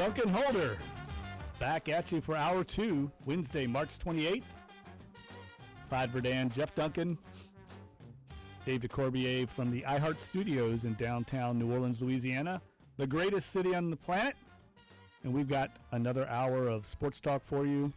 Dunc and Holder, back at you for Hour 2, Wednesday, March 28th. Clyde Verdun, Jeff Duncan, Dave DeCorbier from the iHeart Studios in downtown New Orleans, Louisiana, the greatest city on the planet. And we've got another hour of sports talk for you.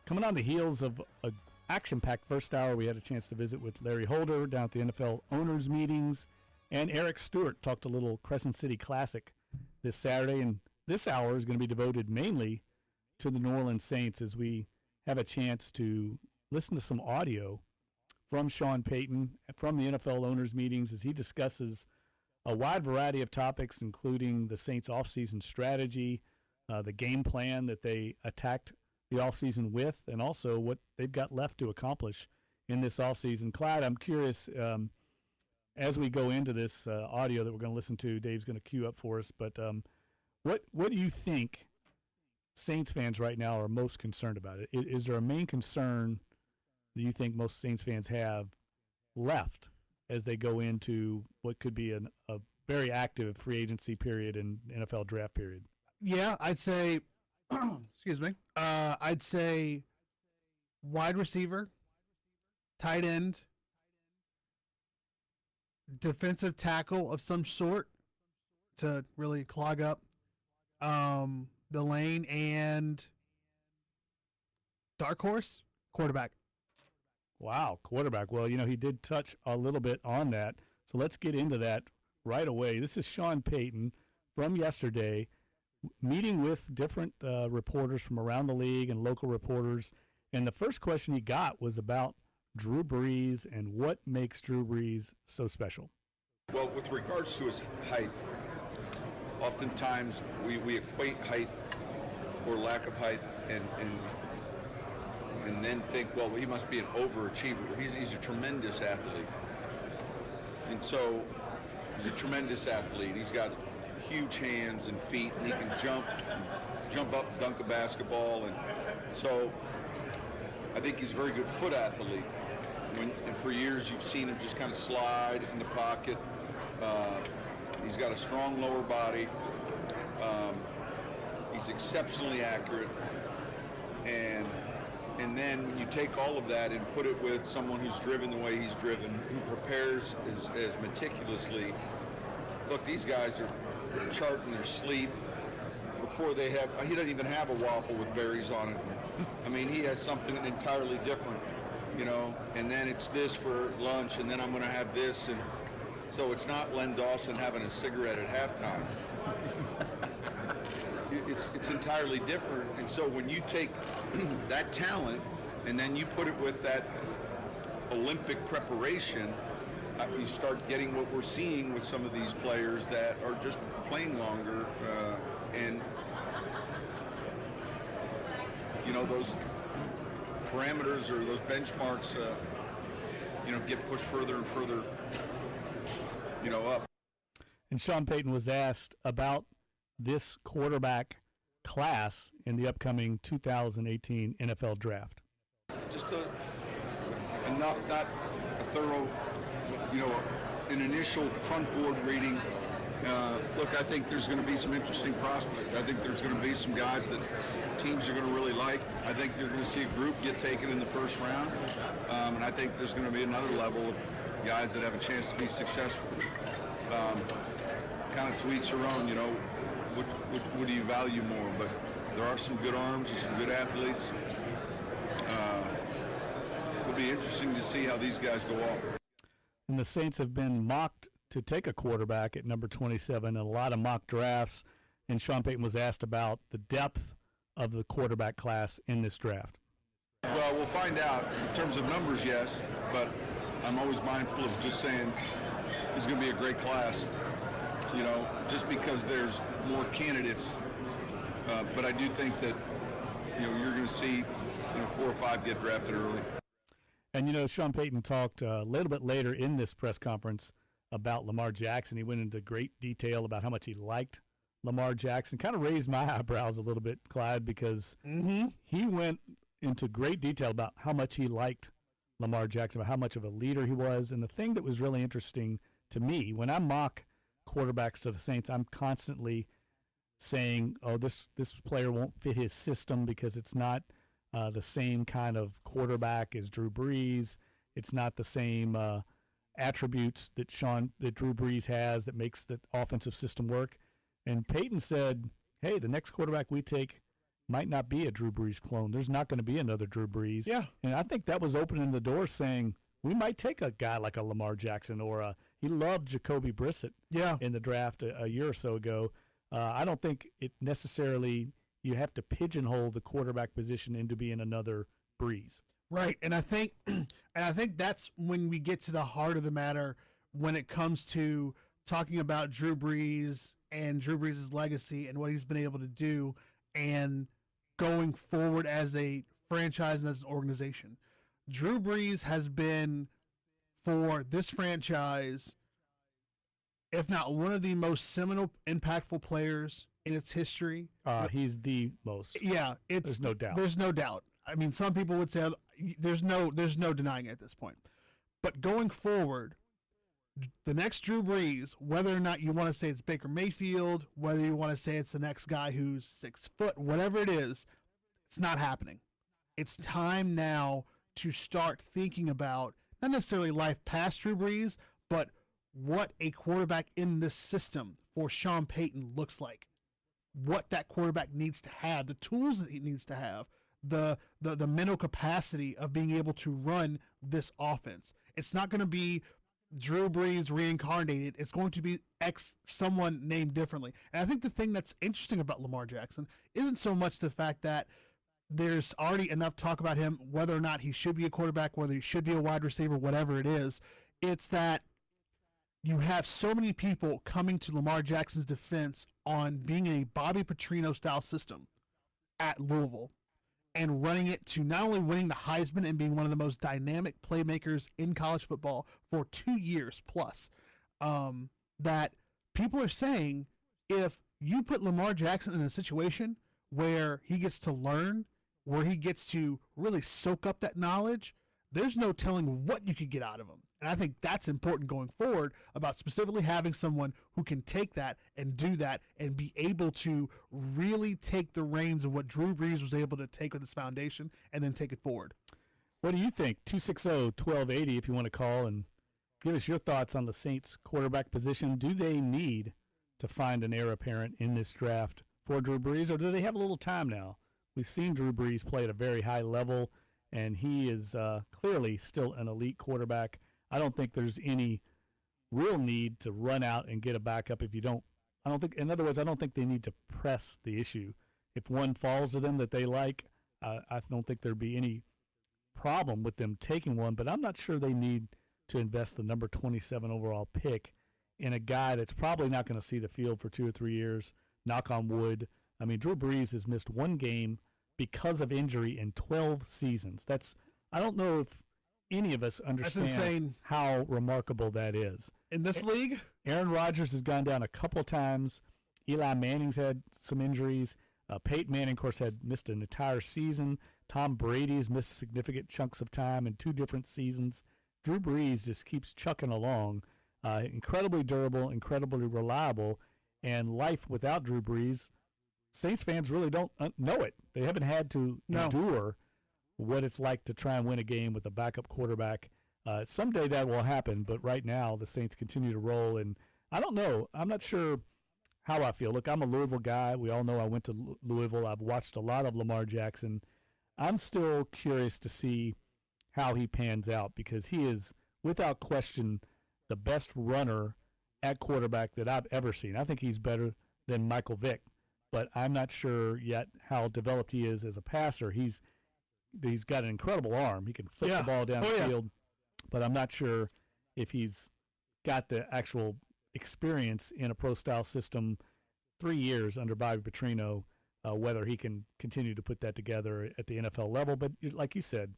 Coming on the heels of an action-packed first hour, we had a chance to visit with Larry Holder down at the NFL owners' meetings, and Eric Stewart talked a little Crescent City Classic this Saturday. And this hour is going to be devoted mainly to the New Orleans Saints as we have a chance to listen to some audio from Sean Payton from the NFL owners' meetings as he discusses a wide variety of topics, including the Saints' offseason strategy, the game plan that they attacked the offseason with, and also what they've got left to accomplish in this offseason. Clyde, I'm curious, as we go into this audio that we're going to listen to, Dave's going to cue up for us, but what do you think Saints fans right now are most concerned about? Is there a main concern that you think most Saints fans have left as they go into what could be a very active free agency period and NFL draft period? Yeah, I'd say, excuse me, I'd say wide receiver, tight end, defensive tackle of some sort to really clog up the lane, and dark horse, quarterback. Wow, quarterback. Well, he did touch a little bit on that, so let's get into that right away. This is Sean Payton from yesterday, meeting with different reporters from around the league and local reporters, and the first question he got was about Drew Brees and what makes Drew Brees so special. Well, with regards to his height, oftentimes we equate height or lack of height and then think, well, he must be an overachiever. He's a tremendous athlete. And so he's a tremendous athlete. He's got huge hands and feet, and he can jump up, dunk a basketball. And so I think he's a very good foot athlete. And for years you've seen him just kind of slide in the pocket. He's got a strong lower body. He's exceptionally accurate. And then when you take all of that and put it with someone who's driven the way he's driven, who prepares as meticulously. Look, these guys are charting their sleep before he doesn't even have a waffle with berries on it. I mean, he has something entirely different, and then it's this for lunch, and then I'm going to have this. And so it's not Len Dawson having a cigarette at halftime. It's entirely different. And so when you take that talent and then you put it with that Olympic preparation, you start getting what we're seeing with some of these players that are just playing longer, and those parameters or those benchmarks get pushed further and further up. And Sean Payton was asked about this quarterback class in the upcoming 2018 NFL Draft. Just enough, not a thorough, an initial front board reading. Look, I think there's going to be some interesting prospects. I think there's going to be some guys that teams are going to really like. I think you're going to see a group get taken in the first round. And I think there's going to be another level of guys that have a chance to be successful. Kind of to each your own, what do you value more? But there are some good arms and some good athletes. It'll be interesting to see how these guys go off. And the Saints have been mocked to take a quarterback at number 27 in a lot of mock drafts. And Sean Payton was asked about the depth of the quarterback class in this draft. Well, we'll find out. In terms of numbers, yes. But I'm always mindful of just saying it's going to be a great class. Just because there's more candidates. But I do think that, you're going to see 4 or 5 get drafted early. And, Sean Payton talked a little bit later in this press conference about Lamar Jackson. He went into great detail about how much he liked Lamar Jackson. Kind of raised my eyebrows a little bit, Clyde, because he went into great detail about how much he liked Lamar Jackson, about how much of a leader he was. And the thing that was really interesting to me, when I mock quarterbacks to the Saints, I'm constantly saying, "Oh, this player won't fit his system because it's not the same kind of quarterback as Drew Brees. It's not the same attributes that Drew Brees has that makes the offensive system work." And Payton said, "Hey, the next quarterback we take might not be a Drew Brees clone. There's not going to be another Drew Brees." Yeah. And I think that was opening the door, saying we might take a guy like a Lamar Jackson or he loved Jacoby Brissett in the draft a year or so ago. I don't think it necessarily you have to pigeonhole the quarterback position into being another Brees. Right, and I think that's when we get to the heart of the matter when it comes to talking about Drew Brees and Drew Brees' legacy and what he's been able to do and going forward as a franchise and as an organization. Drew Brees has been, for this franchise, if not one of the most seminal, impactful players in its history. He's the most. Yeah, there's no doubt. There's no doubt. I mean, some people would say there's no denying it at this point. But going forward, the next Drew Brees, whether or not you want to say it's Baker Mayfield, whether you want to say it's the next guy who's 6 foot, whatever it is, it's not happening. It's time now to start thinking about not necessarily life past Drew Brees, but what a quarterback in this system for Sean Payton looks like. What that quarterback needs to have, the tools that he needs to have, the mental capacity of being able to run this offense. It's not going to be Drew Brees reincarnated. It's going to be someone named differently. And I think the thing that's interesting about Lamar Jackson isn't so much the fact that there's already enough talk about him, whether or not he should be a quarterback, whether he should be a wide receiver, whatever it is. It's that you have so many people coming to Lamar Jackson's defense on being in a Bobby Petrino-style system at Louisville and running it to not only winning the Heisman and being one of the most dynamic playmakers in college football for 2 years plus, that people are saying if you put Lamar Jackson in a situation where he gets to learn, where he gets to really soak up that knowledge, there's no telling what you could get out of him. And I think that's important going forward about specifically having someone who can take that and do that and be able to really take the reins of what Drew Brees was able to take with his foundation and then take it forward. What do you think? 260-1280 if you want to call and give us your thoughts on the Saints quarterback position. Do they need to find an heir apparent in this draft for Drew Brees, or do they have a little time now? We've seen Drew Brees play at a very high level, and he is clearly still an elite quarterback. I don't think there's any real need to run out and get a backup if you don't. In other words, I don't think they need to press the issue. If one falls to them that they like, I don't think there'd be any problem with them taking one, but I'm not sure they need to invest the number 27 overall pick in a guy that's probably not going to see the field for 2 or 3 years, knock on wood. I mean, Drew Brees has missed one game because of injury in 12 seasons. I don't know if any of us understand how remarkable that is. In this league? Aaron Rodgers has gone down a couple times. Eli Manning's had some injuries. Peyton Manning, of course, had missed an entire season. Tom Brady's missed significant chunks of time in 2 different seasons. Drew Brees just keeps chucking along. Incredibly durable, incredibly reliable. And life without Drew Brees, Saints fans really don't know it. They haven't had to endure what it's like to try and win a game with a backup quarterback. Someday that will happen, but right now the Saints continue to roll. And I don't know. I'm not sure how I feel. Look, I'm a Louisville guy. We all know I went to Louisville. I've watched a lot of Lamar Jackson. I'm still curious to see how he pans out because he is, without question, the best runner at quarterback that I've ever seen. I think he's better than Michael Vick, but I'm not sure yet how developed he is as a passer. He's got an incredible arm. He can flip the ball down the field, but I'm not sure if he's got the actual experience in a pro-style system 3 years under Bobby Petrino, whether he can continue to put that together at the NFL level. But like you said,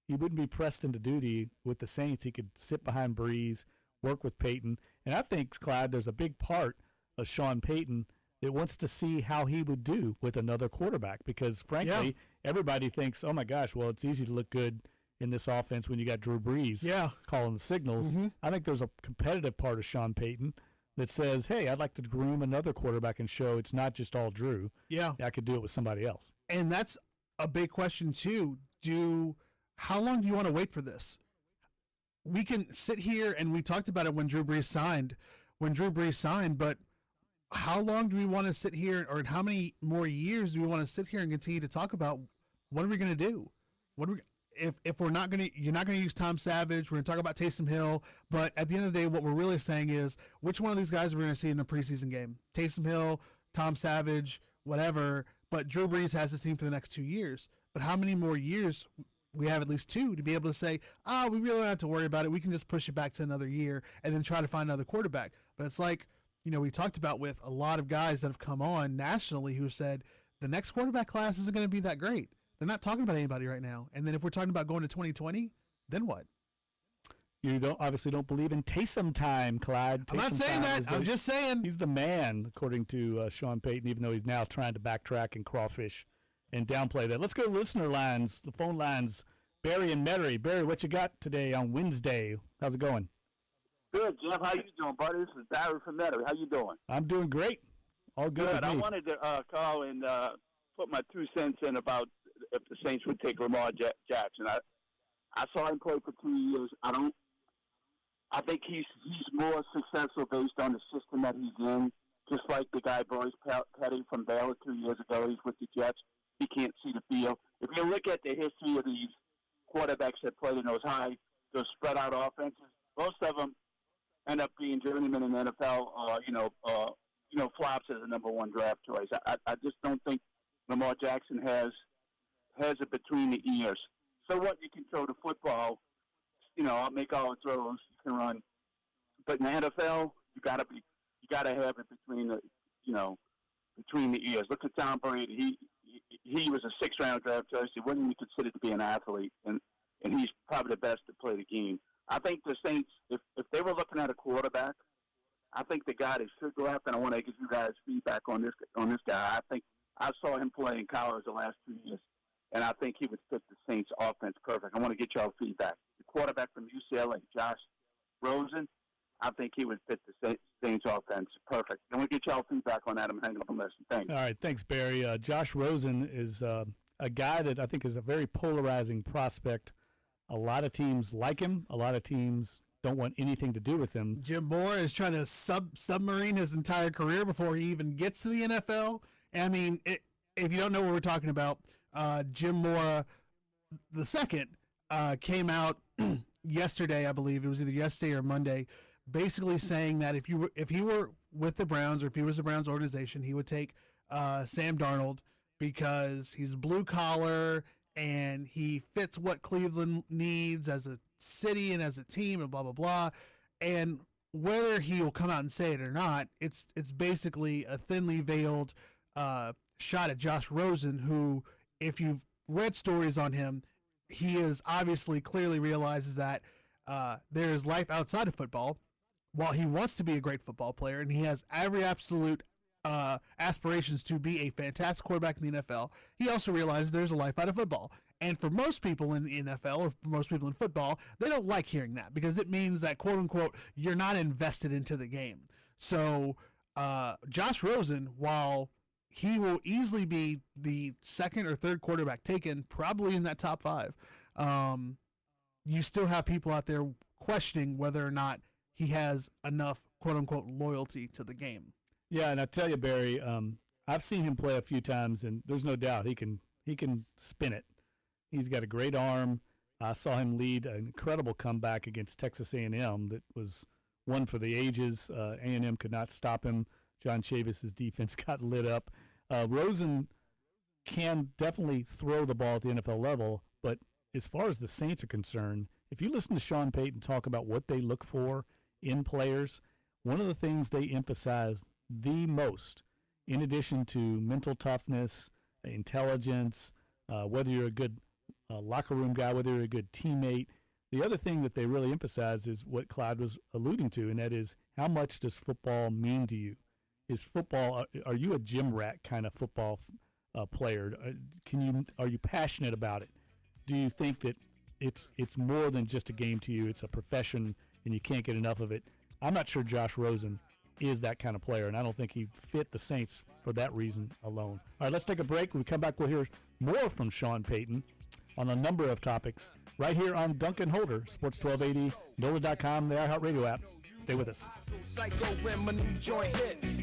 he wouldn't be pressed into duty with the Saints. He could sit behind Brees, work with Peyton. And I think, Clyde, there's a big part of Sean Payton that wants to see how he would do with another quarterback because, frankly, everybody thinks, oh, my gosh, well, it's easy to look good in this offense when you got Drew Brees calling the signals. Mm-hmm. I think there's a competitive part of Sean Payton that says, hey, I'd like to groom another quarterback and show it's not just all Drew. Yeah. I could do it with somebody else. And that's a big question, too. How long do you want to wait for this? We can sit here, and we talked about it when Drew Brees signed, but how long do we want to sit here, or how many more years do we want to sit here and continue to talk about what are we going to do? If we're not going to, you're not going to use Tom Savage, we're going to talk about Taysom Hill, but at the end of the day, what we're really saying is which one of these guys we're going to see in a preseason game. Taysom Hill, Tom Savage, whatever, but Drew Brees has this team for the next 2 years. But how many more years? We have at least 2 to be able to say, we really don't have to worry about it. We can just push it back to another year and then try to find another quarterback. But it's like, we talked about with a lot of guys that have come on nationally who said the next quarterback class isn't going to be that great. They're not talking about anybody right now. And then if we're talking about going to 2020, then what? You obviously don't believe in Taysom time, Clyde. I'm not saying that. I'm just saying. He's the man, according to Sean Payton, even though he's now trying to backtrack and crawfish and downplay that. Let's go to listener lines, the phone lines. Barry and Metairie. Barry, what you got today on Wednesday? How's it going? Good, Jeff. How you doing, buddy? This is Barry from Metairie. How you doing? I'm doing great. All good. Good. I wanted to call and put my 2 cents in about if the Saints would take Lamar Jackson. I saw him play for 2 years. I think he's more successful based on the system that he's in. Just like the guy Bryce Petty from Baylor 2 years ago, he's with the Jets. He can't see the field. If you look at the history of these quarterbacks that played in those spread out offenses, most of them end up being journeymen in the NFL. Flops as a number 1 draft choice. I just don't think Lamar Jackson has it between the ears. So what, you can throw the football, I'll make all the throws, you can run. But in the NFL, you gotta have it between the ears. Look at Tom Brady. He was a 6th round draft choice. He wouldn't be considered to be an athlete, and he's probably the best to play the game. I think the Saints, if they were looking at a quarterback, I think the guy they should go after, and I want to give you guys feedback on this guy. I think I saw him play in college the last 2 years, and I think he would fit the Saints offense perfect. I want to get y'all feedback. The quarterback from UCLA, Josh Rosen, I think he would fit the Saints offense perfect. I want to get y'all feedback on that. I'm hanging up and listening. Thanks. All right. Thanks, Barry. Josh Rosen is a guy that I think is a very polarizing prospect. A lot of teams like him. A lot of teams don't want anything to do with him. Jim Moore is trying to submarine his entire career before he even gets to the NFL. I mean, if you don't know what we're talking about, Jim Moore the second came out yesterday, I believe it was either yesterday or Monday, basically saying that if he were with the Browns, or if he was the Browns organization, he would take Sam Darnold because he's blue collar and he fits what Cleveland needs as a city and as a team and blah blah blah. And whether he will come out and say it or not, it's basically a thinly veiled shot at Josh Rosen, who, if you've read stories on him, he is obviously clearly realizes that there is life outside of football. While he wants to be a great football player and he has every absolute aspirations to be a fantastic quarterback in the NFL, he also realizes there's a life out of football. And for most people in the NFL, or for most people in football, they don't like hearing that because it means that, quote unquote, you're not invested into the game. So Josh Rosen, while he will easily be the 2nd or 3rd quarterback taken, probably in that top 5, you still have people out there questioning whether or not he has enough, quote unquote, loyalty to the game. Yeah, and I tell you, Barry, I've seen him play a few times, and there's no doubt he can spin it. He's got a great arm. I saw him lead an incredible comeback against Texas A&M that was one for the ages. A&M could not stop him. John Chavis's defense got lit up. Rosen can definitely throw the ball at the NFL level, but as far as the Saints are concerned, if you listen to Sean Payton talk about what they look for in players, one of the things they emphasize the most, in addition to mental toughness, intelligence, whether you're a good locker room guy, whether you're a good teammate, the other thing that they really emphasize is what Clyde was alluding to, and that is, how much does football mean to you? Is football, are you a gym rat kind of football player? Are you passionate about it? Do you think that it's more than just a game to you? It's a profession, and you can't get enough of it. I'm not sure Josh Rosen is that kind of player, and I don't think he fit the Saints for that reason alone. All right, let's take a break. When we come back, we'll hear more from Sean Payton on a number of topics right here on Dunc and Holder, Sports 1280, NOLA.com, the iHeartRadio app. Stay with us. Psycho when my new joint hit.